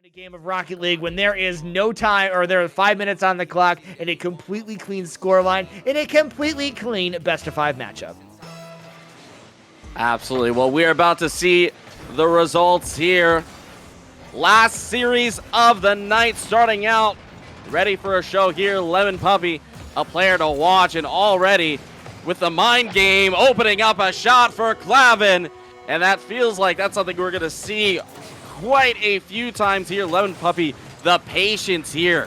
A game of Rocket League when there is no time, or there are 5 minutes on the clock, and a completely clean scoreline and a completely clean best-of-5 matchup. Absolutely. Well, we're about to see the results here. Last series of the night starting out. Ready for a show here. Lemon Puppy, a player to watch, and already with the mind game opening up a shot for Clavin. And that feels like that's something we're going to see quite a few times here. Lemon Puppy, the patience here.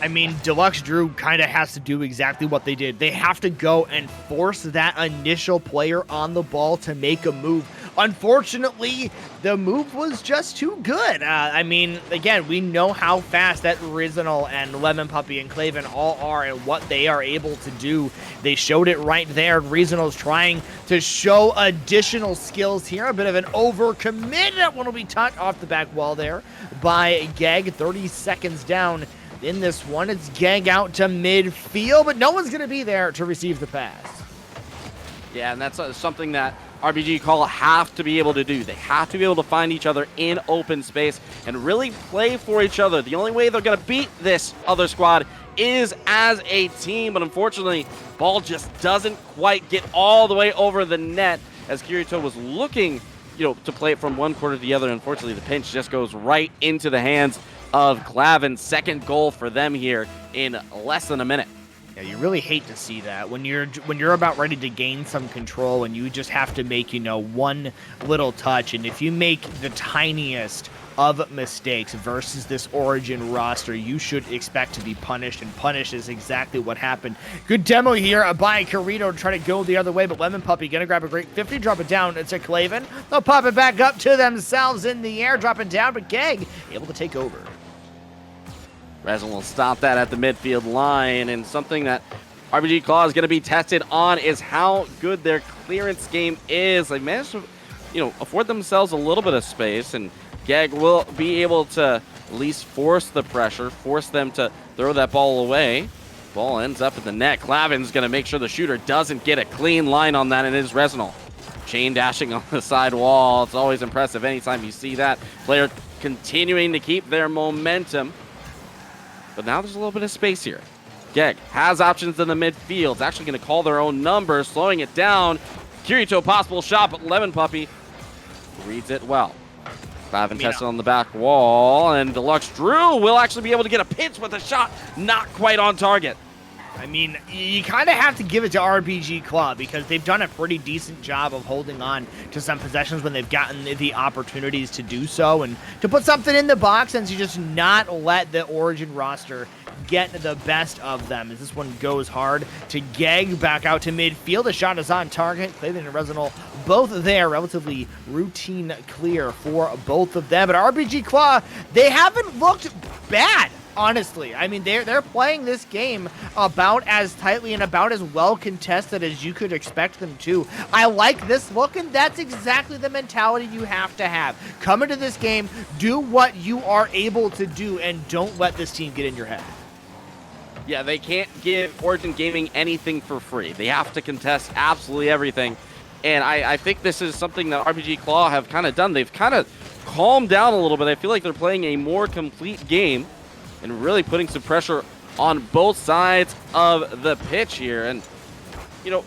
I mean, Deluxe Drew kind of has to do exactly what they did. They have to go and force that initial player on the ball to make a move. Unfortunately, the move was just too good. I mean, again, we know how fast that Rizinal and Lemon Puppy and Clavin all are and what they are able to do. They showed it right there. Rizinal's trying to show additional skills here. A bit of an overcommit. That one will be tucked off the back wall there by Gag. 30 seconds down in this one. It's Gag out to midfield, but no one's going to be there to receive the pass. Yeah, and that's something that RBG Call have to be able to do. They have to be able to find each other in open space and really play for each other. The only way they're going to beat this other squad is as a team, but unfortunately, ball just doesn't quite get all the way over the net as Kirito was looking, to play it from one quarter to the other. Unfortunately, the pinch just goes right into the hands of Clavin. Second goal for them here in less than a minute. Yeah, you really hate to see that when you're about ready to gain some control and you just have to make, one little touch. And if you make the tiniest of mistakes versus this Origin roster, you should expect to be punished, and punished is exactly what happened. Good demo here by Kirito to try to go the other way, but Lemon Puppy gonna grab a great 50, drop it down to Clavin. They'll pop it back up to themselves in the air, drop it down, but Gag able to take over. Resin will stop that at the midfield line, and something that RBG Claw is going to be tested on is how good their clearance game is. They managed to, afford themselves a little bit of space, and Gag will be able to at least force the pressure, force them to throw that ball away. Ball ends up in the net. Clavin's going to make sure the shooter doesn't get a clean line on that, and it is Resinal. Chain dashing on the side wall. It's always impressive anytime you see that. Player continuing to keep their momentum. But now there's a little bit of space here. Gag has options in the midfield. It's actually going to call their own number, slowing it down. Kirito, possible shot, but Lemon Puppy reads it well. Clavin tested on the back wall, and Deluxe Drew will actually be able to get a pinch with a shot not quite on target. I mean, you kind of have to give it to RBG Claw because they've done a pretty decent job of holding on to some possessions when they've gotten the opportunities to do so and to put something in the box and to just not let the Origin roster get the best of them. As this one goes hard to Gag back out to midfield. The shot is on target. Clavin and Resinal both there. Relatively routine clear for both of them. But RBG Claw, they haven't looked bad. Honestly, I mean, they're playing this game about as tightly and about as well contested as you could expect them to. I like this look, and that's exactly the mentality you have to have. Come into this game, do what you are able to do, and don't let this team get in your head. Yeah, they can't give Origin Gaming anything for free. They have to contest absolutely everything. And I think this is something that RBG Claw have kind of done. They've kind of calmed down a little bit. I feel like they're playing a more complete game and really putting some pressure on both sides of the pitch here. And,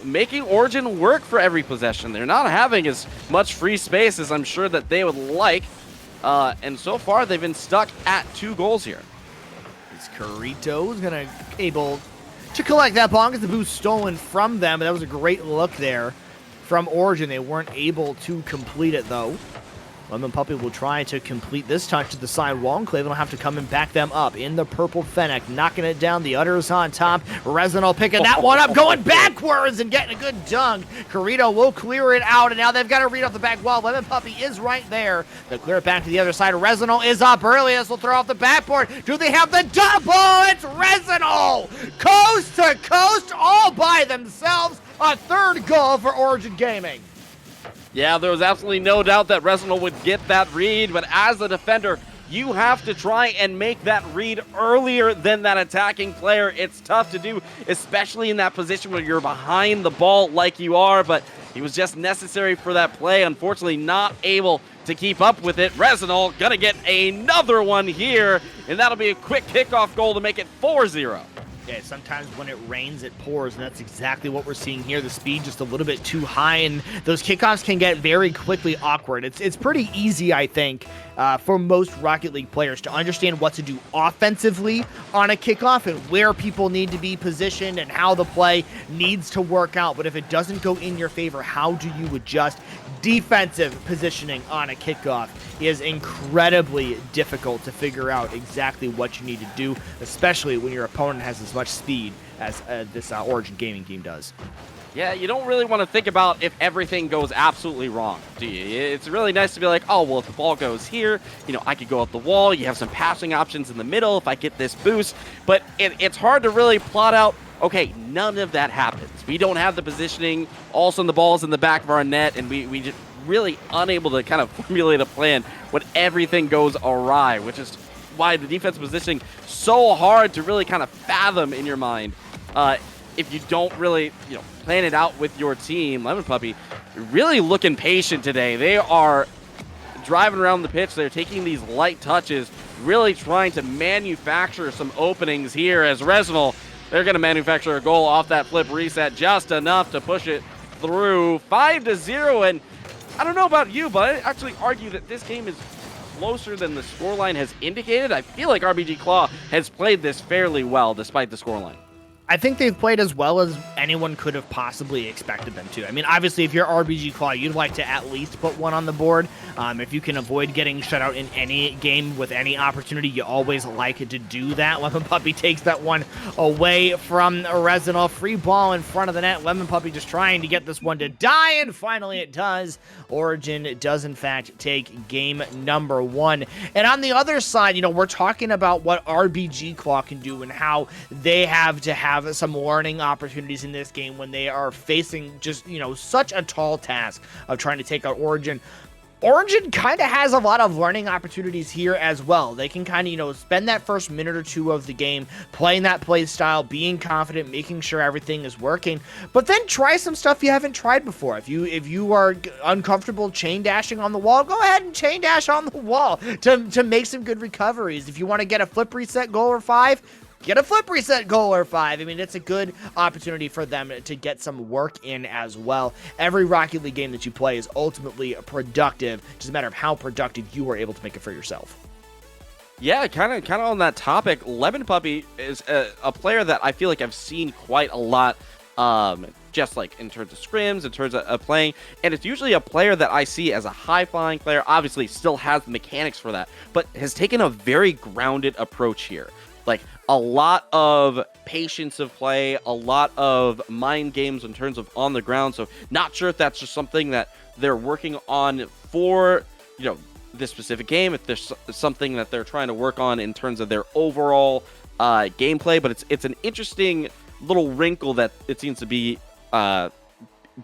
making Origin work for every possession. They're not having as much free space as I'm sure that they would like. And so far, they've been stuck at 2 goals here. It's Kirito's going to able to collect that ball because the boost stolen from them. That was a great look there from Origin. They weren't able to complete it, though. Lemon Puppy will try to complete this touch to the side wall, and Clavin will have to come and back them up in the purple Fennec, knocking it down. The Udders on top. Resinal picking that one up, going backwards and getting a good dunk. Kirito will clear it out, and now they've got to read off the back wall. Lemon Puppy is right there. They'll clear it back to the other side. Resinal is up early. This will throw off the backboard. Do they have the double? It's Resinal! Coast to coast, all by themselves. A third goal for Origin Gaming. Yeah, there was absolutely no doubt that Resinal would get that read, but as a defender, you have to try and make that read earlier than that attacking player. It's tough to do, especially in that position where you're behind the ball like you are, but he was just necessary for that play. Unfortunately, not able to keep up with it. Resinol gonna get another one here, and that'll be a quick kickoff goal to make it 4-0. Yeah, sometimes when it rains, it pours, and that's exactly what we're seeing here. The speed just a little bit too high, and those kickoffs can get very quickly awkward. It's pretty easy, I think, for most Rocket League players to understand what to do offensively on a kickoff and where people need to be positioned and how the play needs to work out. But if it doesn't go in your favor, how do you adjust? Defensive positioning on a kickoff is incredibly difficult to figure out exactly what you need to do, especially when your opponent has as much speed as this Origin Gaming team does. Yeah, you don't really want to think about if everything goes absolutely wrong, do you? It's really nice to be like, oh, well, if the ball goes here, you know, I could go up the wall. You have some passing options in the middle if I get this boost. But it's hard to really plot out, okay, none of that happens. We don't have the positioning. All of a sudden, the ball's in the back of our net, and we just really unable to kind of formulate a plan when everything goes awry, which is why the defensive positioning so hard to really kind of fathom in your mind. If you don't really, you know, plan it out with your team. Lemon Puppy really looking patient today. They are driving around the pitch. They're taking these light touches, really trying to manufacture some openings here as Resinol. They're going to manufacture a goal off that flip reset, just enough to push it through 5-0. And I don't know about you, but I actually argue that this game is closer than the scoreline has indicated. I feel like RBG Claw has played this fairly well despite the scoreline. I think they've played as well as anyone could have possibly expected them to. I mean, obviously, if you're RBG Claw, you'd like to at least put one on the board. If you can avoid getting shut out in any game with any opportunity, you always like to do that. Lemon Puppy takes that one away from Resinol. Free ball in front of the net. Lemon Puppy just trying to get this one to die, and finally it does. Origin does, in fact, take game number 1. And on the other side, you know, we're talking about what RBG Claw can do and how they have to have some learning opportunities in this game when they are facing just, you know, such a tall task of trying to take out Origin. Origin kind of has a lot of learning opportunities here as well. They can kind of, you know, spend that first minute or two of the game playing that play style, being confident, making sure everything is working, but then try some stuff you haven't tried before. If you are uncomfortable chain dashing on the wall, go ahead and chain dash on the wall to make some good recoveries. If you want to get a flip reset goal or 5, get a flip reset goal or 5. I mean, it's a good opportunity for them to get some work in as well. Every Rocket League game that you play is ultimately productive. It's just a matter of how productive you are able to make it for yourself. Yeah, kind of on that topic, Lemon Puppy is a player that I feel like I've seen quite a lot, just like in terms of scrims, in terms of playing, and it's usually a player that I see as a high-flying player, obviously still has the mechanics for that, but has taken a very grounded approach here. Like, a lot of patience of play, a lot of mind games in terms of on the ground. So not sure if that's just something that they're working on for, you know, this specific game, if there's something that they're trying to work on in terms of their overall gameplay. But it's an interesting little wrinkle that it seems to be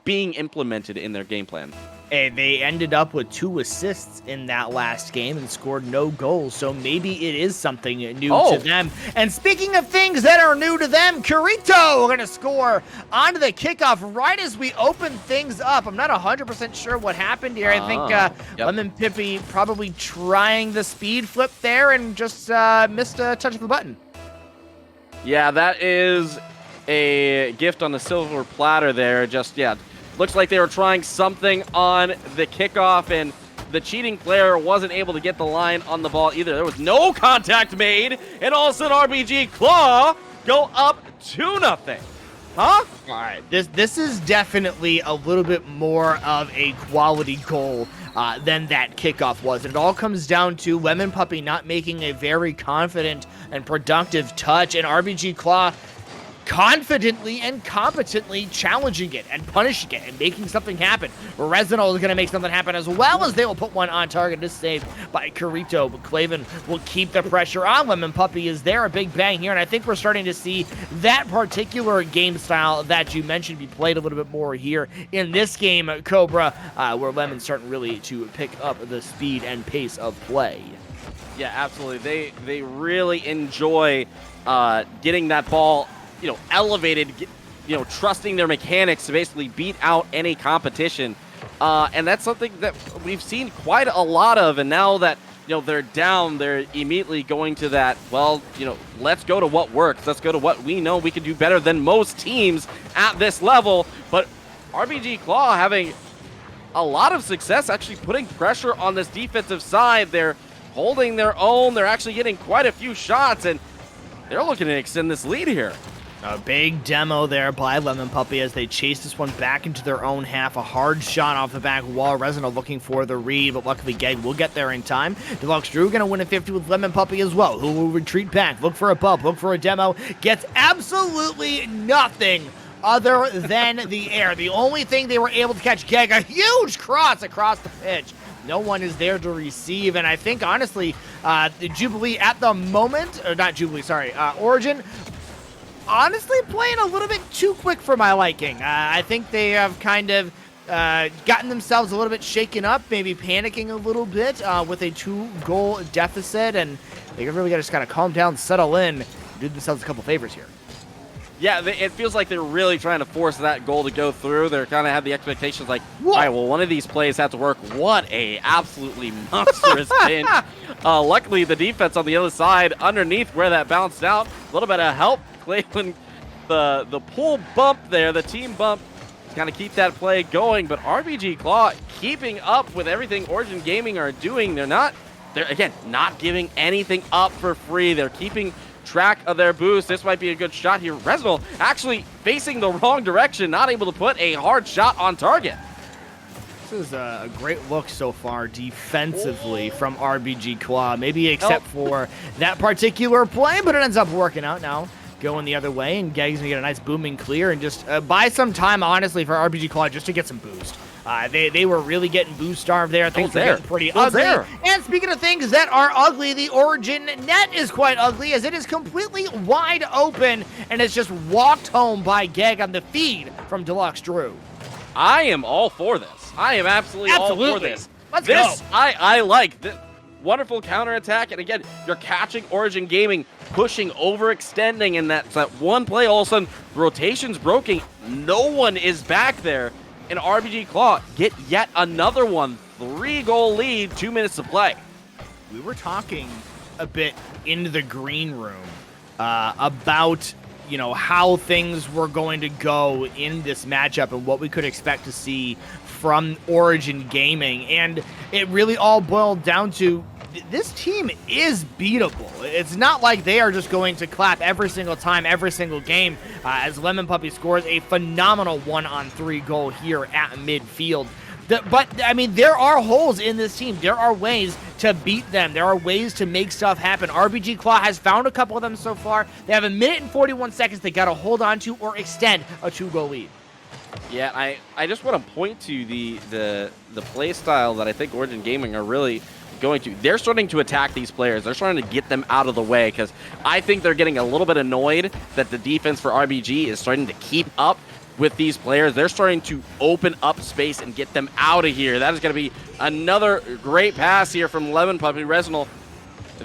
being implemented in their game plan. And they ended up with 2 assists in that last game and scored no goals, so maybe it is something new to them. And speaking of things that are new to them, Kurito are going to score onto the kickoff right as we open things up. I'm not 100% sure what happened here. I think Lemon Puppy probably trying the speed flip there and just missed a touch of the button. Yeah, that is a gift on the silver platter there. Just, yeah. Looks like they were trying something on the kickoff, and the cheating player wasn't able to get the line on the ball either. There was no contact made, and all of a sudden RBG Claw go up 2-0. Huh? All right, this is definitely a little bit more of a quality goal than that kickoff was. And it all comes down to Lemon Puppy not making a very confident and productive touch, and RBG Claw confidently and competently challenging it and punishing it and making something happen. Resinol is going to make something happen as well as they will put one on target. This saved by Kurito, but Claven will keep the pressure on. Lemon Puppy is there, a big bang here, and I think we're starting to see that particular game style that you mentioned be played a little bit more here in this game, Cobra, where Lemon's starting really to pick up the speed and pace of play. Yeah, absolutely. They really enjoy getting that ball, you know, elevated, you know, trusting their mechanics to basically beat out any competition. And that's something that we've seen quite a lot of. And now that, they're down, they're immediately going to that, well, let's go to what works. Let's go to what we know we can do better than most teams at this level. But RBG Claw having a lot of success actually putting pressure on this defensive side. They're holding their own. They're actually getting quite a few shots, and they're looking to extend this lead here. A big demo there by Lemon Puppy as they chase this one back into their own half. A hard shot off the back wall. Resino looking for the read, but luckily Geg will get there in time. Deluxe Drew going to win a 50 with Lemon Puppy as well, who will retreat back, look for a bump, look for a demo. Gets absolutely nothing other than the air. The only thing they were able to catch, Geg, a huge cross across the pitch. No one is there to receive, and I think, honestly, the Jubilee at the moment, or not Jubilee, sorry, Origin, honestly playing a little bit too quick for my liking. I think they have kind of gotten themselves a little bit shaken up, maybe panicking a little bit with a 2-goal deficit, and they really just got to calm down, settle in, do themselves a couple favors here. Yeah, it feels like they're really trying to force that goal to go through. They're kind of have the expectations like, all right, well, one of these plays have to work. What a absolutely monstrous pinch. Luckily, the defense on the other side, underneath where that bounced out, a little bit of help. Cleveland, the pull bump there, the team bump, to kind of keep that play going. But RBG Claw keeping up with everything Origin Gaming are doing. They're again, not giving anything up for free. They're keeping track of their boost. This might be a good shot here. Resnal actually facing the wrong direction, not able to put a hard shot on target. This is a great look so far defensively from RBG Claw, maybe except for that particular play, but it ends up working out now. Going the other way, and Geg's gonna get a nice booming clear and just buy some time, honestly, for RBG Claw just to get some boost. They were really getting boost starved there. Things were getting pretty ugly. And speaking of things that are ugly, the Origin net is quite ugly as it is completely wide open and it's just walked home by Geg on the feed from Deluxe Drew. I am all for this. I am absolutely all for this. Let's go. I like this. Wonderful counterattack, and again, you're catching Origin Gaming pushing, overextending, and that one play, all of a sudden, rotation's broken. No one is back there, and RBG Claw get yet another one. 3-goal lead, 2 minutes to play. We were talking a bit in the green room about how things were going to go in this matchup and what we could expect to see from Origin Gaming, and it really all boiled down to this team is beatable. It's not like they are just going to clap every single time, every single game, as Lemon Puppy scores a phenomenal 1-on-3 goal here at midfield. But, I mean, there are holes in this team. There are ways to beat them. There are ways to make stuff happen. RBG Claw has found a couple of them so far. They have 1 minute and 41 seconds they got to hold on to or extend a 2-goal lead. Yeah, I just want to point to the play style that I think Origin Gaming are really going to. They're starting to attack these players. They're starting to get them out of the way because I think they're getting a little bit annoyed that the defense for RBG is starting to keep up with these players. They're starting to open up space and get them out of here. That is going to be another great pass here from Lemon Puppy. Resnal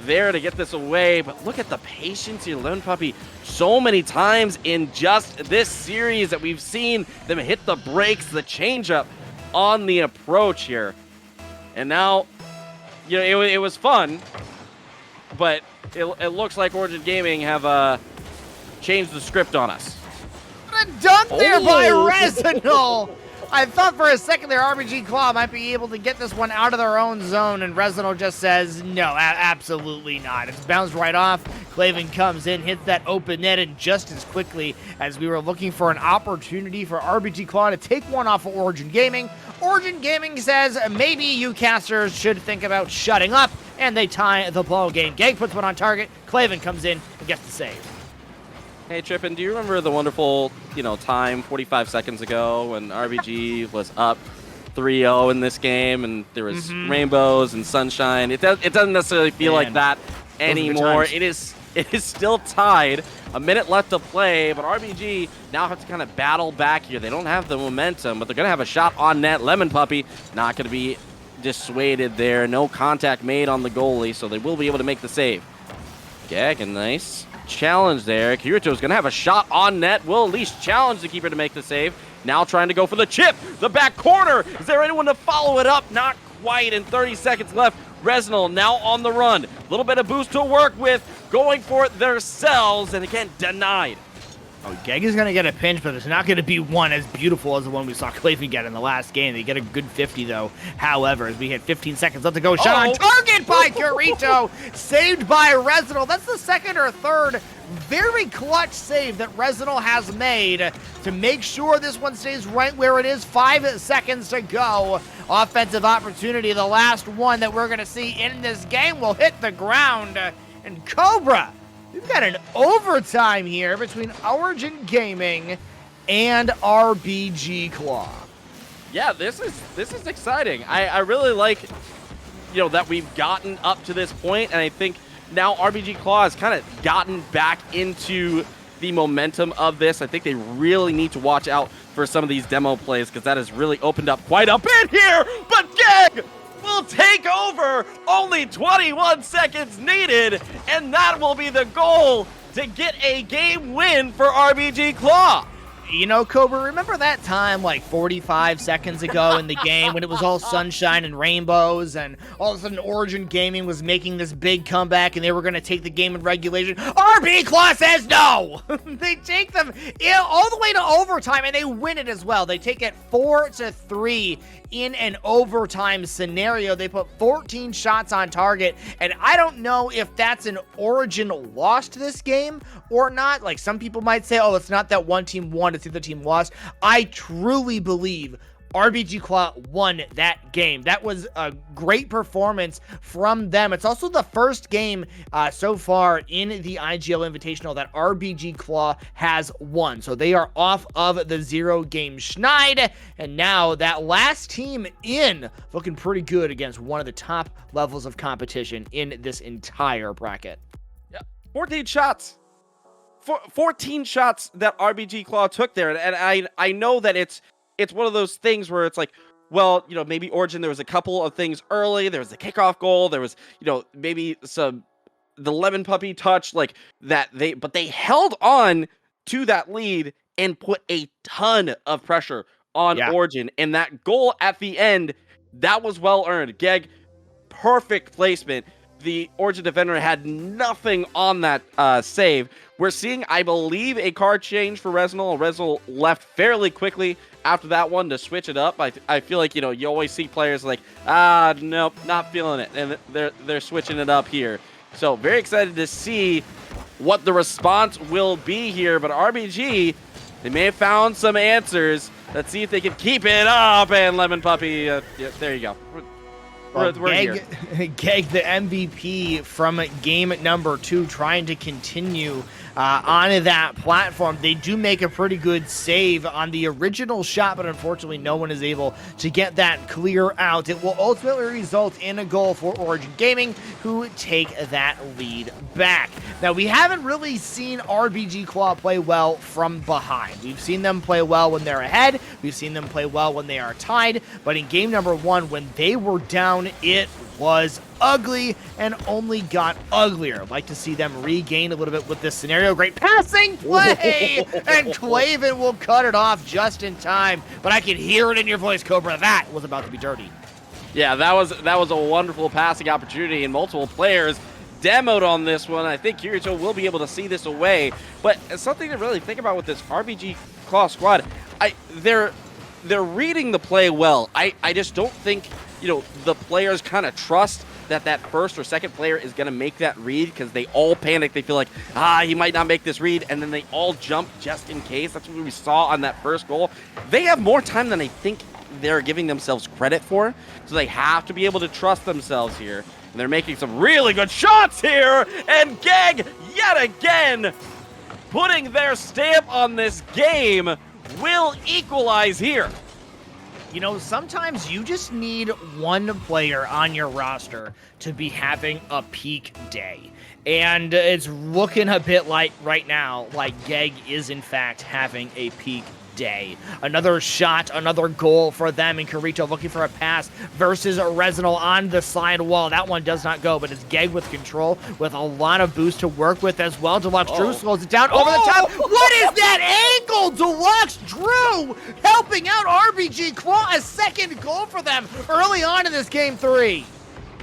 there to get this away, but look at the patience here. Lemon Puppy, so many times in just this series that we've seen them hit the brakes, the changeup on the approach here. And now, it was fun, but it looks like Origin Gaming have changed the script on us. What a dunk there by Resnal! I thought for a second there RBG Claw might be able to get this one out of their own zone, and Resnal just says, no, absolutely not. It's bounced right off. Clavin comes in, hits that open net, and just as quickly as we were looking for an opportunity for RBG Claw to take one off of Origin Gaming says, maybe you casters should think about shutting up, and they tie the ball game. Geg puts one on target. Clavin comes in and gets the save. Hey, Trippin, do you remember the wonderful, time 45 seconds ago when RBG was up 3-0 in this game and there was rainbows and sunshine? It doesn't necessarily feel like that anymore. It is still tied. A minute left to play, but RBG now have to kind of battle back here. They don't have the momentum, but they're going to have a shot on net. Lemon Puppy not going to be dissuaded there. No contact made on the goalie, so they will be able to make the save. Gag, a nice challenge there. Kirito's going to have a shot on net. Will at least challenge the keeper to make the save. Now trying to go for the chip. The back corner. Is there anyone to follow it up? Not quite, and 30 seconds left. Reznal now on the run. A little bit of boost to work with. Going for it themselves, and again, denied. Oh, Geg is going to get a pinch, but it's not going to be one as beautiful as the one we saw qualifer get in the last game. They get a good 50, though. However, as we hit 15 seconds left to go, shot on target by Kirito, saved by Reznal. That's the second or third very clutch save that Reznal has made to make sure this one stays right where it is. 5 seconds to go. Offensive opportunity, the last one that we're going to see in this game, will hit the ground. And Cobra, we've got an overtime here between Origin Gaming and RBG Claw. Yeah, this is exciting. I really like, that we've gotten up to this point, and I think now RBG Claw has kind of gotten back into the momentum of this. I think they really need to watch out for some of these demo plays because that has really opened up quite a bit here. But Geg will take over. Only 21 seconds needed, and that will be the goal to get a game win for RBG Claw. You know, Cobra, remember that time like 45 seconds ago in the game when it was all sunshine and rainbows and all of a sudden Origin Gaming was making this big comeback and they were going to take the game in regulation? RB Claw says no! They take them all the way to overtime and they win it as well. They take it 4-3 in an overtime scenario. They put 14 shots on target, and I don't know if that's an Origin loss to this game or not. Like, some people might say, oh, it's not that one team won, it's the other team lost. I truly believe RBG Claw won that game. That was a great performance from them. It's also the first game so far in the IGL Invitational that RBG Claw has won. So they are off of the 0-game schneid. And now that last team in looking pretty good against one of the top levels of competition in this entire bracket. Yeah, 14 shots. 14 shots that RBG Claw took there. And I know that it's one of those things where it's like, well, maybe Origin, there was a couple of things early. There was the kickoff goal. There was, maybe the lemon puppy touch like that. But they held on to that lead and put a ton of pressure on Origin. And that goal at the end, that was well earned. Geg, perfect placement. The Origin defender had nothing on that save. We're seeing, I believe, a card change for Reznal. Reznal left fairly quickly after that one to switch it up. I feel like, you always see players like, nope, not feeling it. And they're switching it up here. So very excited to see what the response will be here. But RBG, they may have found some answers. Let's see if they can keep it up. And Lemon Puppy, yeah, there you go. Well, Geg, the MVP from game number 2, trying to continue on that platform. They do make a pretty good save on the original shot, but unfortunately no one is able to get that clear out. It will ultimately result in a goal for Origin Gaming, who take that lead back. Now, we haven't really seen RBG Claw play well from behind. We've seen them play well when they're ahead. We've seen them play well when they are tied. But in game number 1, when they were down, it was ugly and only got uglier. I'd like to see them regain a little bit with this scenario. Great passing play, and Clavin will cut it off just in time. But I can hear it in your voice, Cobra. That was about to be dirty. Yeah, that was a wonderful passing opportunity, and multiple players demoed on this one. I think Kirito will be able to see this away. But something to really think about with this RBG Claw squad, they're reading the play well. I just don't think the players kind of trust that first or second player is going to make that read, because they all panic. They feel like, he might not make this read, and then they all jump just in case. That's what we saw on that first goal. They have more time than I think they're giving themselves credit for, so they have to be able to trust themselves here. And they're making some really good shots here, and Geg, yet again, putting their stamp on this game, will equalize here. Sometimes you just need one player on your roster to be having a peak day. And it's looking a bit like right now, like Geg is in fact having a peak day. Another shot, another goal for them, and Carito looking for a pass versus Resinal on the side wall. That one does not go, but it's Geg with control with a lot of boost to work with as well. Deluxe Drew slows it down over the top. What is that angle? Deluxe Drew helping out RBG Claw, a second goal for them early on in this game 3.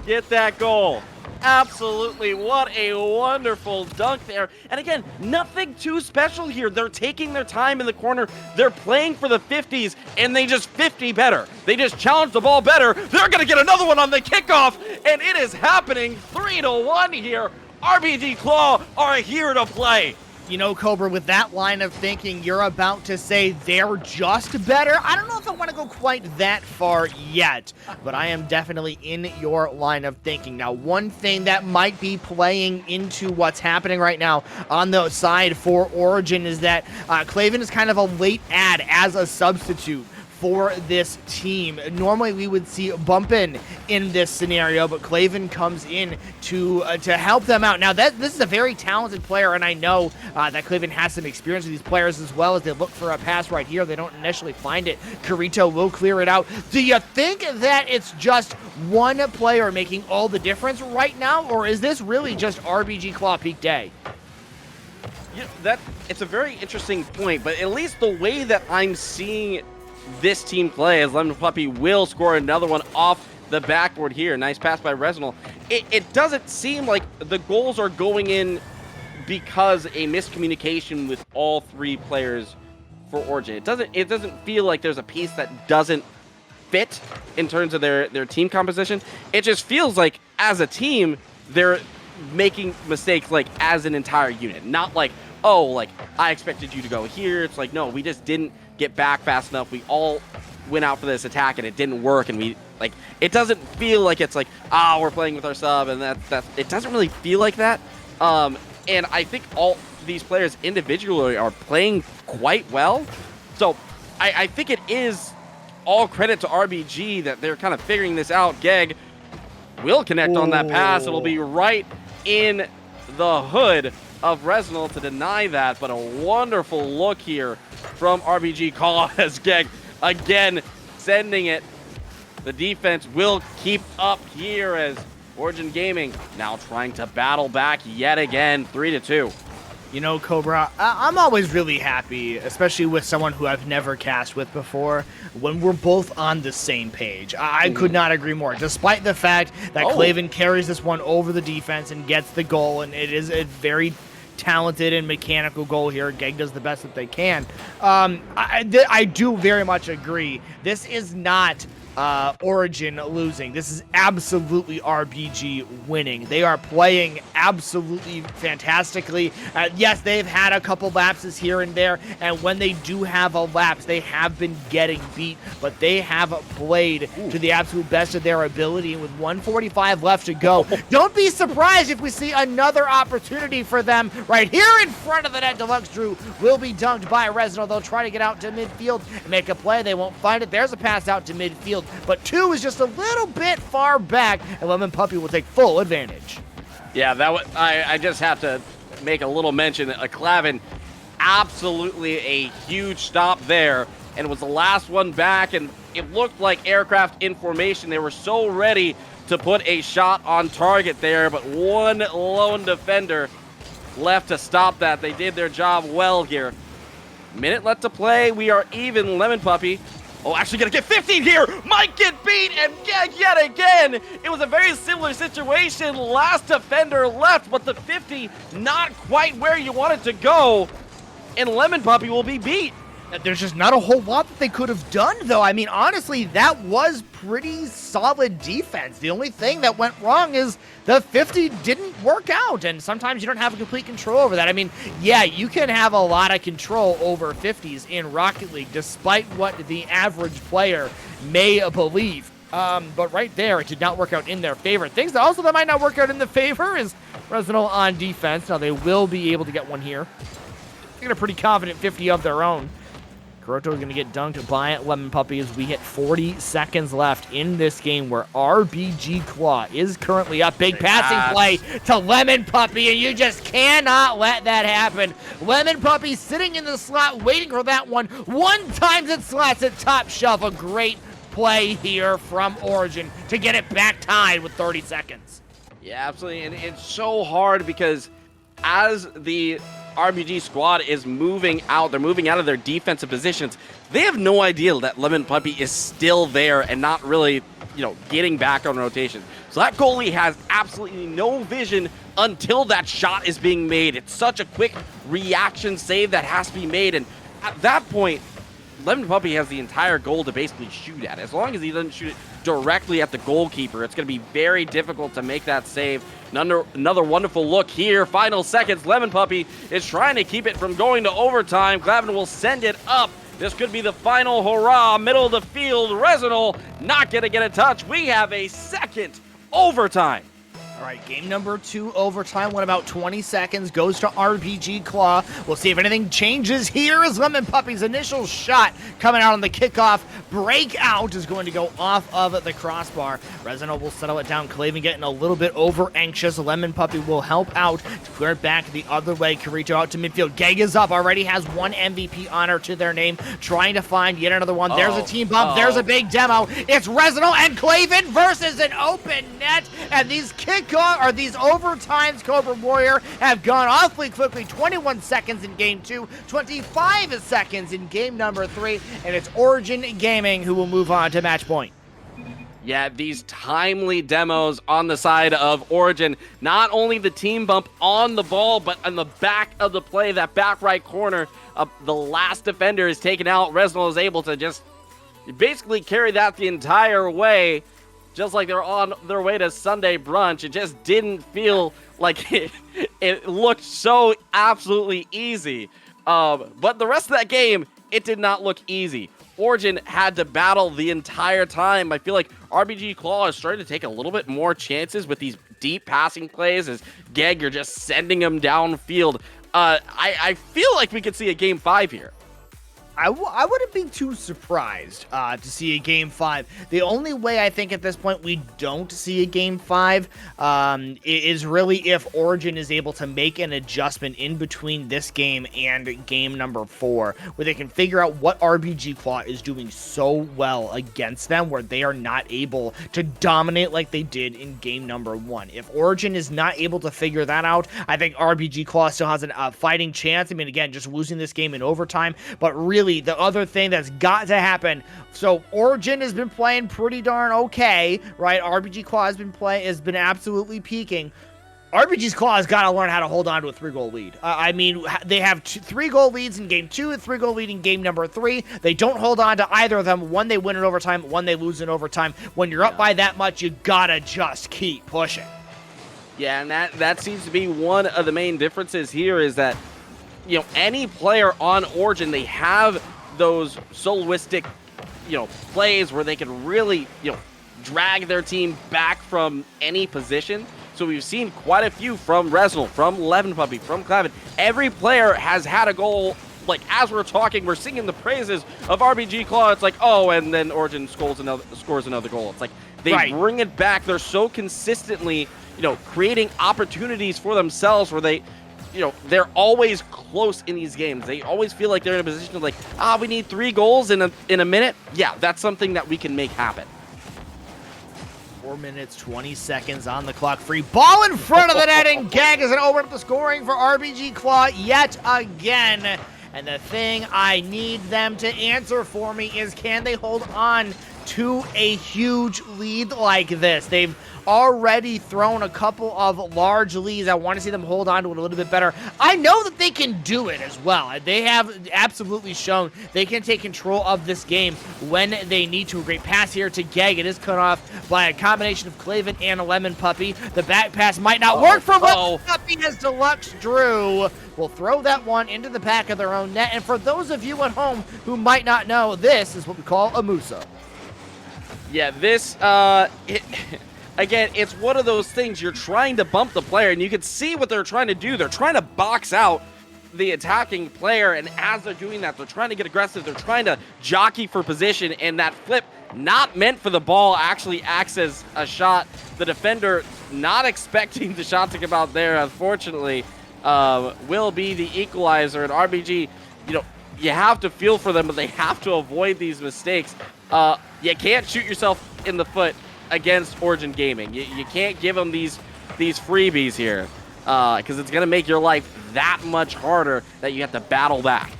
Get that goal. Absolutely, what a wonderful dunk there. And again, nothing too special here. They're taking their time in the corner. They're playing for the 50s, and they just 50 better. They just challenge the ball better. They're going to get another one on the kickoff, and it is happening 3-1 here. RBG Claw are here to play. You know, Cobra, with that line of thinking, you're about to say they're just better. I don't know if I want to go quite that far yet, but I am definitely in your line of thinking. Now, one thing that might be playing into what's happening right now on the side for Origin is that Claven is kind of a late add as a substitute for this team. Normally we would see Bumpin in this scenario, but Claven comes in to help them out. Now this is a very talented player, and I know that Claven has some experience with these players as well. As they look for a pass right here, they don't initially find it. Carito will clear it out. Do you think that it's just one player making all the difference right now, or is this really just RBG Claw peak day? You know, it's a very interesting point, but at least the way that I'm seeing this team play, as Lemon Puppy will score another one off the backboard here. Nice pass by Resinal. It doesn't seem like the goals are going in because a miscommunication with all three players for Origin. It doesn't feel like there's a piece that doesn't fit in terms of their team composition. It just feels like as a team they're making mistakes like as an entire unit, not like, oh, like I expected you to go here. It's like, no, we just didn't get back fast enough. We all went out for this attack and it didn't work, and we like, it doesn't feel like it's like, we're playing with our sub, and that it doesn't really feel like that. And I think all these players individually are playing quite well. So I think it is all credit to RBG that they're kind of figuring this out. Geg will connect on that pass. It'll be right in the hood of Resinal to deny that, but a wonderful look here from RBG Claw as Geg again sending it. The defense will keep up here as Origin Gaming now trying to battle back yet again, 3-2. You know, Cobra, I'm always really happy, especially with someone who I've never cast with before, when we're both on the same page. I could not agree more, despite the fact that Claven carries this one over the defense and gets the goal, and it is a very talented and mechanical goal here. Geg does the best that they can. I do very much agree. This is not Origin losing. This is absolutely RBG winning. They are playing absolutely fantastically. Yes, they've had a couple lapses here and there, and when they do have a lapse, they have been getting beat, but they have played to the absolute best of their ability, and with 1:45 left to go, don't be surprised if we see another opportunity for them right here in front of the net. Deluxe Drew will be dunked by Resinal. They'll try to get out to midfield and make a play. They won't find it. There's a pass out to midfield, but 2 is just a little bit far back, and Lemon Puppy will take full advantage. Yeah, I just have to make a little mention that Claven, absolutely a huge stop there, and it was the last one back, and it looked like aircraft in formation. They were so ready to put a shot on target there, but one lone defender left to stop that. They did their job well here. Minute left to play. We are even. Lemon Puppy, actually gonna get 15 here. Might get beat, and yet again, it was a very similar situation. Last defender left, but the 50 not quite where you want it to go, and Lemon Puppy will be beat. There's just not a whole lot that they could have done, though. I mean, honestly, that was pretty solid defense. The only thing that went wrong is the 50 didn't work out, and sometimes you don't have complete control over that. I mean, yeah, you can have a lot of control over 50s in Rocket League, despite what the average player may believe. But right there, it did not work out in their favor. Things that also that might not work out in the favor is Resinal on defense. Now, they will be able to get one here. They got a pretty confident 50 of their own. Kuroto is going to get dunked by Lemon Puppy as we hit 40 seconds left in this game where RBG Claw is currently up. Big passing play to Lemon Puppy, and you just cannot let that happen. Lemon Puppy sitting in the slot waiting for that one. One time it slots at top shelf. A great play here from Origin to get it back tied with 30 seconds. Yeah, absolutely. And it's so hard because as the RBG squad is moving out, they're moving out of their defensive positions. They have no idea that Lemon Puppy is still there and not really, getting back on rotation. So that goalie has absolutely no vision until that shot is being made. It's such a quick reaction save that has to be made. And at that point, Lemon Puppy has the entire goal to basically shoot at. As long as he doesn't shoot it directly at the goalkeeper, it's going to be very difficult to make that save. Another wonderful look here. Final seconds. Lemon Puppy is trying to keep it from going to overtime. Glavin will send it up. This could be the final hurrah. Middle of the field. Resinol not going to get a touch. We have a second overtime. All right, game number 2, overtime, went about 20 seconds, goes to RBG Claw. We'll see if anything changes here as Lemon Puppy's initial shot coming out on the kickoff. Breakout is going to go off of the crossbar. Resino will settle it down. Clavin getting a little bit over anxious. Lemon Puppy will help out to clear it back the other way. Carito out to midfield. Geg is up, already has one MVP honor to their name, trying to find yet another one. There's a team bump. There's a big demo. It's Resino and Clavin versus an open net, and these these overtimes, Cobra Warrior, have gone awfully quickly. 21 seconds in game 2, 25 seconds in game number 3, and it's Origin Gaming who will move on to match point. Yeah, these timely demos on the side of Origin. Not only the team bump on the ball, but on the back of the play, that back right corner, the last defender is taken out. Resnal is able to just basically carry that the entire way. Just like they're on their way to Sunday brunch. It just didn't feel like it looked so absolutely easy. But the rest of that game, it did not look easy. Origin had to battle the entire time. I feel like RBG Claw is starting to take a little bit more chances with these deep passing plays as Geg, you're just sending them downfield. I feel like we could see a game 5 here. I wouldn't be too surprised to see a Game 5. The only way I think at this point we don't see a Game 5 is really if Origin is able to make an adjustment in between this game and game number 4, where they can figure out what RBG Claw is doing so well against them, where they are not able to dominate like they did in game number 1. If Origin is not able to figure that out, I think RBG Claw still has a fighting chance. I mean, again, just losing this game in overtime, but really the other thing that's got to happen, so Origin has been playing pretty darn okay, right? RBG Claw has been absolutely peaking. RBG's Claw has got to learn how to hold on to a 3-goal lead. I mean, they have 3-goal leads in game 2, a 3-goal lead in game number 3. They don't hold on to either of them. One they win in overtime, one they lose in overtime. When you're up by that much, you gotta just keep pushing. Yeah, and that seems to be one of the main differences here is that, any player on Origin, they have those soloistic, plays where they can really, drag their team back from any position. So we've seen quite a few from Resnal, from Lemon Puppy, from Clavin. Every player has had a goal. Like, as we're talking, we're singing the praises of RBG Claw. It's like, oh, and then Origin scores another goal. It's like they bring it back. They're so consistently, creating opportunities for themselves where they, they're always close in these games. They always feel like they're in a position of like, we need 3 goals in a minute. Yeah, that's something that we can make happen. 4 minutes, 20 seconds on the clock. Free ball in front of the net, and Gag is going to open up the scoring for RBG Claw yet again. And the thing I need them to answer for me is, can they hold on to a huge lead like this? They've already thrown a couple of large leads. I want to see them hold on to it a little bit better. I know that they can do it as well. They have absolutely shown they can take control of this game when they need to. A great pass here to Gag. It is cut off by a combination of Clavin and a Lemon Puppy. The back pass might not work for Lemon Puppy as Deluxe Drew will throw that one into the back of their own net. And for those of you at home who might not know, this is what we call a Musa. Yeah, this, again, it's one of those things. You're trying to bump the player, and you can see what they're trying to do. They're trying to box out the attacking player, and as they're doing that, they're trying to get aggressive, they're trying to jockey for position, and that flip, not meant for the ball, actually acts as a shot. The defender, not expecting the shot to come out there, unfortunately, will be the equalizer. And RBG, you know, you have to feel for them, but they have to avoid these mistakes. You can't shoot yourself in the foot against Origin Gaming. You can't give them these freebies here, because it's going to make your life that much harder that you have to battle back.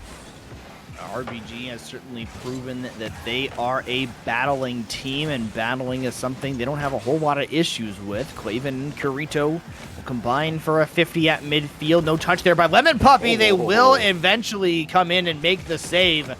RBG has certainly proven that they are a battling team, and battling is something they don't have a whole lot of issues with. Claven and Kurito will combine for a 50 at midfield. No touch there by Lemon Puppy. They will eventually come in and make the save.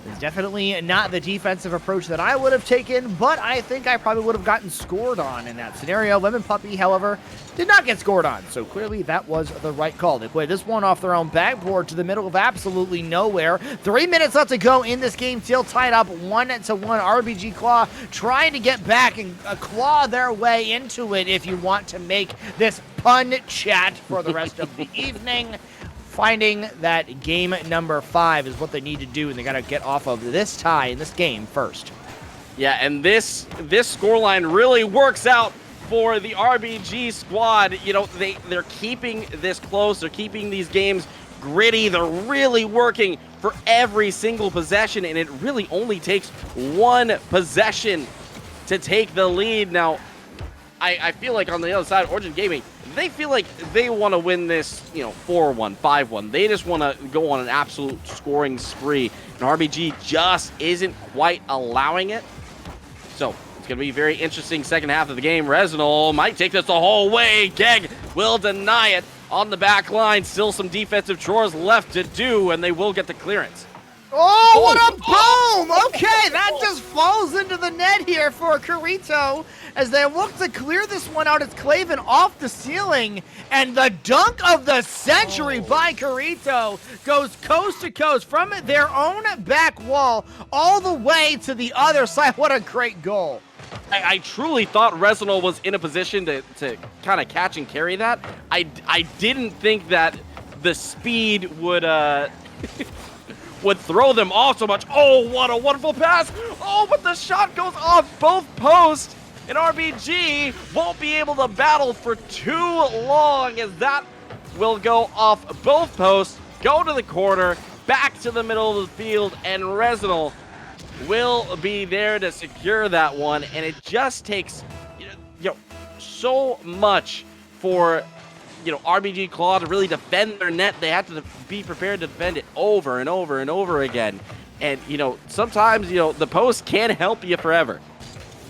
It's definitely not the defensive approach that I would have taken, but I think I probably would have gotten scored on in that scenario. Lemon Puppy, however, did not get scored on, so clearly that was the right call. They play this one off their own backboard to the middle of absolutely nowhere. 3 minutes left to go in this game, still tied up 1-1. RBG Claw trying to get back and claw their way into it if you want to make this pun chat for the rest of the evening. Finding that game number 5 is what they need to do, and they got to get off of this tie in this game first. Yeah, and this scoreline really works out for the RBG squad. You know, they're keeping this close. They're keeping these games gritty. They're really working for every single possession, and it really only takes one possession to take the lead. Now, I feel like on the other side, Origin Gaming, they feel like they want to win this, 4-1, 5-1. They just want to go on an absolute scoring spree, and RBG just isn't quite allowing it. So it's going to be a very interesting second half of the game. Resinol might take this the whole way. Geg will deny it on the back line. Still some defensive chores left to do, and they will get the clearance. Oh, what a boom! Okay, that just falls into the net here for Kurito as they look to clear this one out. It's Claven off the ceiling, and the dunk of the century by Kurito goes coast to coast from their own back wall all the way to the other side. What a great goal. I truly thought Resinol was in a position to kind of catch and carry that. I didn't think that the speed would would throw them off so much. Oh, what a wonderful pass. Oh, but the shot goes off both posts, and RBG won't be able to battle for too long as that will go off both posts, go to the corner, back to the middle of the field, and Resinol will be there to secure that one. And it just takes so much for RBG Claw to really defend their net. They have to be prepared to defend it over and over and over again. And, sometimes, the post can't help you forever.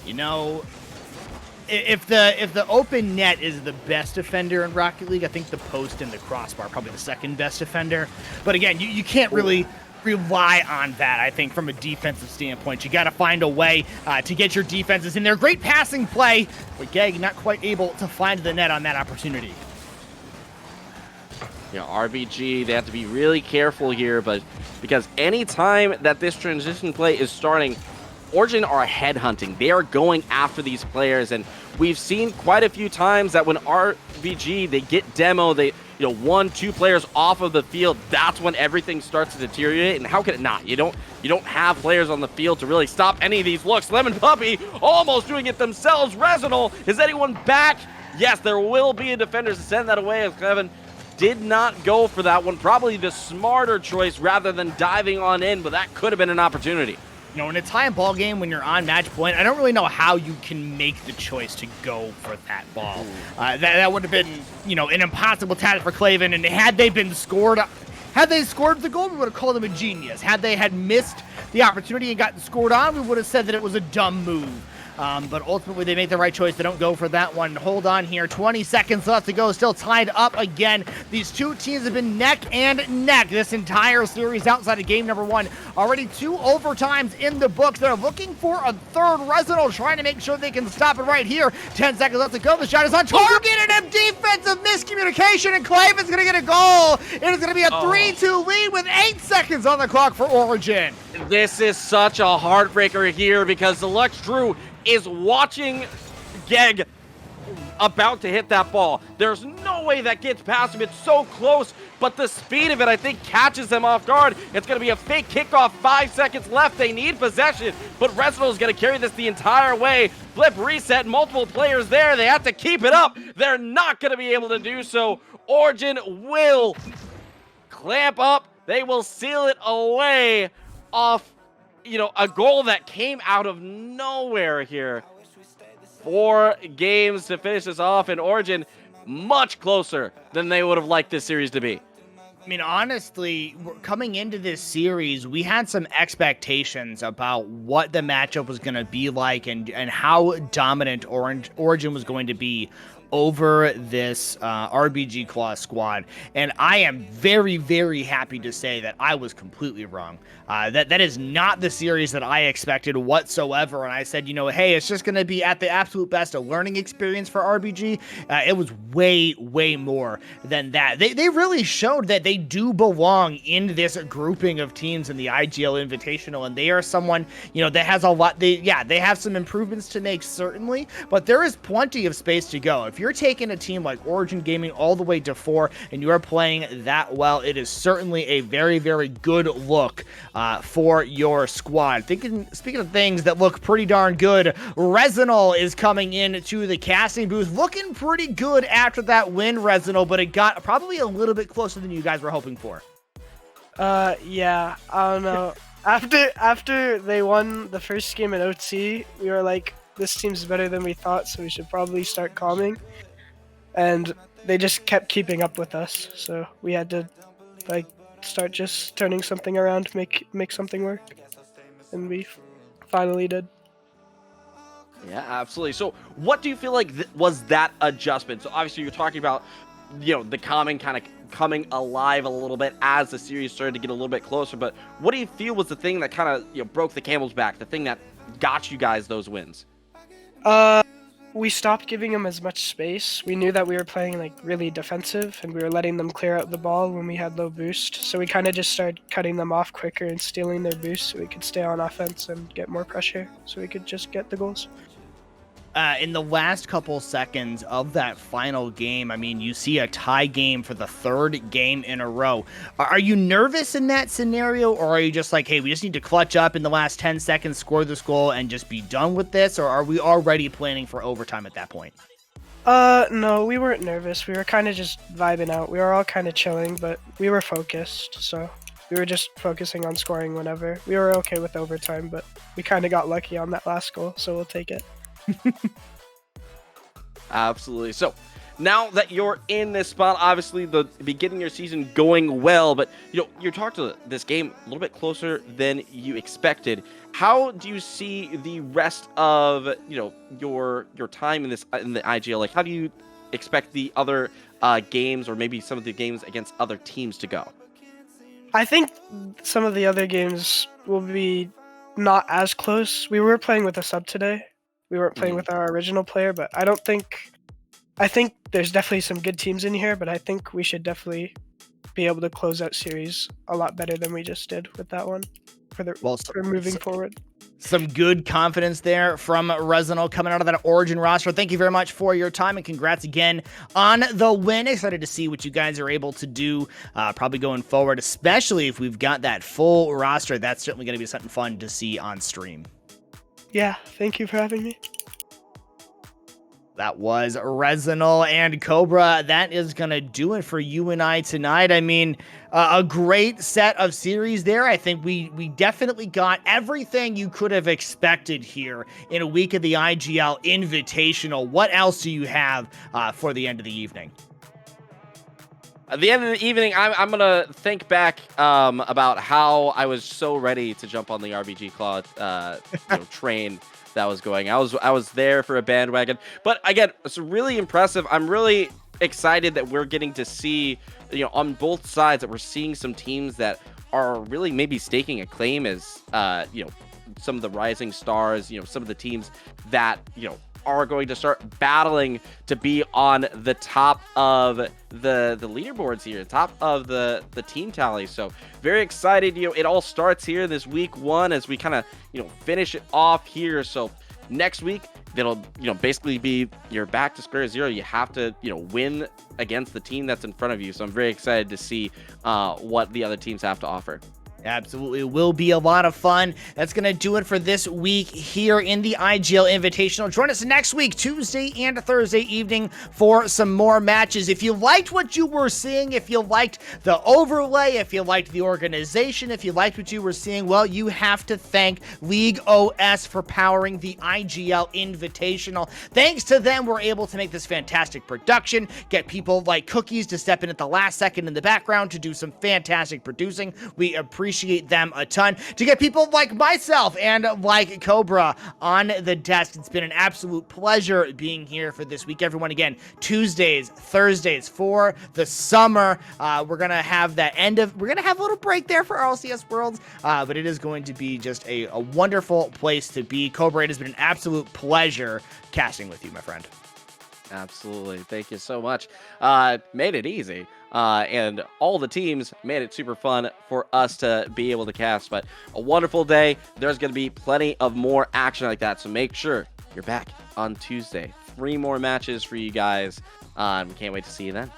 If the open net is the best defender in Rocket League, I think the post and the crossbar are probably the second best defender. But again, you can't really rely on that, I think, from a defensive standpoint. You got to find a way to get your defenses in there. Great passing play, but Geg not quite able to find the net on that opportunity. RBG, they have to be really careful here, but because anytime that this transition play is starting, Origin are headhunting. They are going after these players, and we've seen quite a few times that when RBG, they get demo, they 1-2 players off of the field, that's when everything starts to deteriorate. And how can it not? You don't have players on the field to really stop any of these looks. Lemon Puppy almost doing it themselves. Resinol, is anyone back? Yes, there will be a defender to send that away, as Kevin did not go for that one. Probably the smarter choice rather than diving on in, but that could have been an opportunity. In a tie ball game when you're on match point, I don't really know how you can make the choice to go for that ball. That would have been, an impossible task for Claven, and had they scored the goal, we would have called them a genius. Had they missed the opportunity and gotten scored on, we would have said that it was a dumb move. But ultimately, they make the right choice. They don't go for that one. Hold on here. 20 seconds left to go. Still tied up again. These two teams have been neck and neck this entire series outside of game number 1. Already 2 overtimes in the books. They're looking for a third. Resinol trying to make sure they can stop it right here. 10 seconds left to go. The shot is on target, and a defensive miscommunication, and Claven's going to get a goal. It is going to be a 3-2 lead with 8 seconds on the clock for Origin. This is such a heartbreaker here because the Lux Drew is watching Geg about to hit that ball. There's no way that gets past him. It's so close, but the speed of it, I think, catches them off guard. It's going to be a fake kickoff. 5 seconds left. They need possession, but Resinal is going to carry this the entire way. Flip reset, multiple players there. They have to keep it up. They're not going to be able to do so. Origin will clamp up. They will seal it away off, a goal that came out of nowhere here. 4 games to finish this off, and Origin much closer than they would have liked this series to be. I mean, honestly, coming into this series, we had some expectations about what the matchup was going to be like and how dominant Origin was going to be over this RBG Claw squad, and I am very, very happy to say that I was completely wrong. That is not the series that I expected whatsoever, and I said, hey, it's just going to be at the absolute best a learning experience for RBG. It was way, way more than that. They really showed that they do belong in this grouping of teams in the IGL Invitational, and they are someone, that has a lot. They have some improvements to make, certainly, but there is plenty of space to go. If you're taking a team like Origin Gaming all the way to 4 and you are playing that well, it is certainly a very, very good look for your squad. Speaking of things that look pretty darn good, Resinal is coming in to the casting booth, looking pretty good after that win, Resinal, but it got probably a little bit closer than you guys were hoping for. Yeah, I don't know. After they won the first game in OT, we were like, this team's better than we thought, so we should probably start calming. And they just kept keeping up with us, so we had to start just turning something around, make something work, and we finally did. Yeah, absolutely. So what do you feel like was that adjustment? So obviously you're talking about, the calming kind of coming alive a little bit as the series started to get a little bit closer, but what do you feel was the thing that kind of, broke the camel's back, the thing that got you guys those wins? We stopped giving them as much space. We knew that we were playing really defensive, and we were letting them clear out the ball when we had low boost. So we kind of just started cutting them off quicker and stealing their boost so we could stay on offense and get more pressure so we could just get the goals. In the last couple seconds of that final game, I mean, you see a tie game for the 3rd game in a row. Are you nervous in that scenario, or are you just like, hey, we just need to clutch up in the last 10 seconds, score this goal, and just be done with this? Or are we already planning for overtime at that point? No, we weren't nervous. We were kind of just vibing out. We were all kind of chilling, but we were focused, so we were just focusing on scoring whenever. We were okay with overtime, but we kind of got lucky on that last goal, so we'll take it. Absolutely. So now that you're in this spot, obviously the beginning of your season going well, but you're talking to this game a little bit closer than you expected. How do you see the rest of your time in the IGL? Like, how do you expect the other games, or maybe some of the games against other teams, to go? I think some of the other games will be not as close. We were playing with a sub today. We weren't playing with our original player, but I think there's definitely some good teams in here, but I think we should definitely be able to close out series a lot better than we just did with that one for moving forward. Some good confidence there from Resinal coming out of that Origin roster. Thank you very much for your time, and congrats again on the win. Excited to see what you guys are able to do probably going forward, especially if we've got that full roster. That's certainly going to be something fun to see on stream. Yeah, thank you for having me. That was Resinal and Cobra. That is going to do it for you and I tonight. I mean, a great set of series there. I think we definitely got everything you could have expected here in a week of the IGL Invitational. What else do you have for the end of the evening? At the end of the evening, I'm going to think back about how I was so ready to jump on the RBG Claw train that was going. I was there for a bandwagon. But again, it's really impressive. I'm really excited that we're getting to see, on both sides, that we're seeing some teams that are really maybe staking a claim as, some of the rising stars, some of the teams that, are going to start battling to be on the top of the leaderboards here, top of the team tally. So very excited. It all starts here this week 1 as we kind of, finish it off here. So next week, that'll, basically be you're back to square zero. You have to, win against the team that's in front of you. So I'm very excited to see what the other teams have to offer. Absolutely will be a lot of fun. That's going to do it for this week here in the IGL Invitational. Join us next week, Tuesday and Thursday evening, for some more matches. If you liked what you were seeing, if you liked the overlay, if you liked the organization, if you liked what you were seeing, well, you have to thank League OS for powering the IGL Invitational. Thanks to them, we're able to make this fantastic production, get people like Cookies to step in at the last second in the background to do some fantastic producing. We appreciate them a ton. To get people like myself and like Cobra on the desk, it's been an absolute pleasure being here for this week, everyone. Again, Tuesdays, Thursdays for the summer. We're gonna have we're gonna have a little break there for RLCS Worlds, but it is going to be just a wonderful place to be. Cobra, it has been an absolute pleasure casting with you, my friend. Absolutely. Thank you so much. Made it easy. And all the teams made it super fun for us to be able to cast. But a wonderful day. There's going to be plenty of more action like that. So make sure you're back on Tuesday. 3 more matches for you guys. We can't wait to see you then.